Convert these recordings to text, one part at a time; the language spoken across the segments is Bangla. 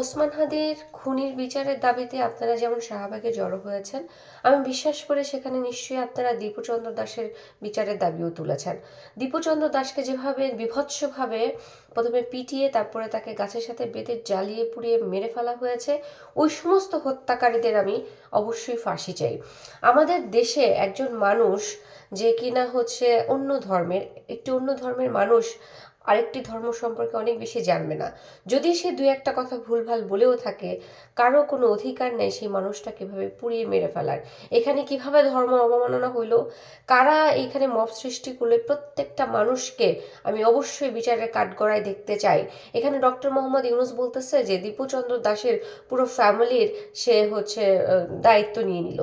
ওসমান হাদির খুনির বিচারের দাবিতে আপনারা যেমন শাহবাগে জড়ো হয়েছেন, আমি বিশ্বাস করি সেখানে নিশ্চয়ই আপনারা দীপুচন্দ্র দাসের বিচারের দাবিও তুলেছেন। দীপুচন্দ্র দাসকে যেভাবে বীভৎসভাবে প্রথমে পিটিয়ে তারপরে তাকে গাছের সাথে বেঁধে জ্বালিয়ে পুড়িয়ে মেরে ফেলা হয়েছে, ওই সমস্ত হত্যাকারীদের আমি অবশ্যই ফাঁসি চাই। আমাদের দেশে একজন মানুষ যে কিনা হচ্ছে অন্য ধর্মের মানুষ আরেকটি ধর্ম সম্পর্কে অনেক বেশি জানবে না, যদি সে দুই একটা কথা ভুলভাল বলেও থাকে, কারো কোনো অধিকার নেই সেই মানুষটা কিভাবে পুড়িয়ে মেরে ফেলার। এখানে কিভাবে ধর্ম অবমাননা হইল, কারা এইখানে মব সৃষ্টি করলে, প্রত্যেকটা মানুষকে আমি অবশ্যই বিচারের কাঠগড়ায় দেখতে চাই। এখানে ডক্টর মোহাম্মদ ইউনুস বলতেছে যে দীপুচন্দ্র দাসের পুরো ফ্যামিলির সে হচ্ছে দায়িত্ব নিয়ে নিল।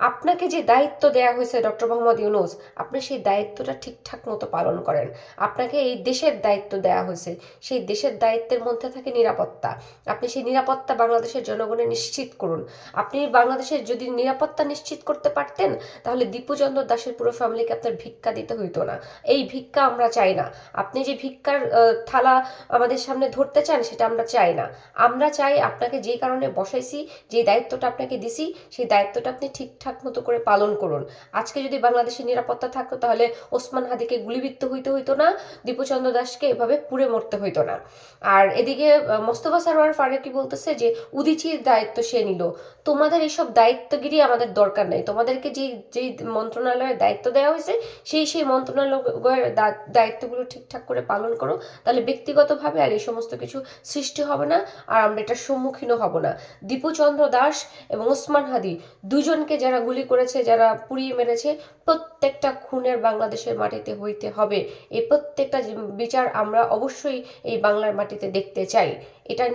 আপনাকে যে দায়িত্ব দেয়া হয়েছে ডক্টর মোহাম্মদ ইউনুস, আপনি সেই দায়িত্বটা ঠিকঠাক মতো পালন করেন। আপনাকে এই দেশের দায়িত্ব দেয়া হয়েছে, সেই দেশের দায়িত্বের মধ্যে থাকে নিরাপত্তা। আপনি সেই নিরাপত্তা বাংলাদেশের জনগণের নিশ্চিত করুন। আপনি বাংলাদেশের যদি নিরাপত্তা নিশ্চিত করতে পারতেন, তাহলে দীপুচন্দ্র দাসের পুরো ফ্যামিলিকে আপনার ভিক্ষা দিতে হইতো না। এই ভিক্ষা আমরা চাই না। আপনি যে ভিক্ষার থালা আমাদের সামনে ধরতে চান, সেটা আমরা চাই না। আমরা চাই আপনাকে যে কারণে বসাইছি, যে দায়িত্বটা আপনাকে দিছি, সেই দায়িত্বটা আপনি ঠিকঠাক মতো করে পালন করুন। আজকে যদি বাংলাদেশের নিরাপত্তা থাকতো, তাহলে ওসমান হাদিকে গুলিবিদ্ধ হইতো না, দীপুচন্দ্র দাসকে এভাবে পুড়ে মরতে হইতো না। আর এদিকে মোস্তফা সরোয়ার ফারুকী বলতেছে যে উদীচীর দায়িত্ব সে নিল। তোমাদের এইসব দায়িত্বগিরি আমাদের দরকার নেই। তোমাদেরকে যেই মন্ত্রণালয়ের দায়িত্ব দেওয়া হয়েছে, সেই মন্ত্রণালয়ের দায়িত্বগুলো ঠিকঠাক করে পালন করো, তাহলে ব্যক্তিগতভাবে আর এই সমস্ত কিছু সৃষ্টি হবে না, আর আমরা এটার সম্মুখীনও হব না। দীপুচন্দ্র দাস এবং ওসমান হাদি দুজনকে যারা গুলি করেছে, যারা পুড়িয়ে মেরেছে, প্রত্যেকটা খুনের বাংলাদেশের মাটিতে হইতে হবে। এই প্রত্যেকটা বিচার আমরা অবশ্যই এই বাংলার মাটিতে দেখতে চাই। এটা নিয়ে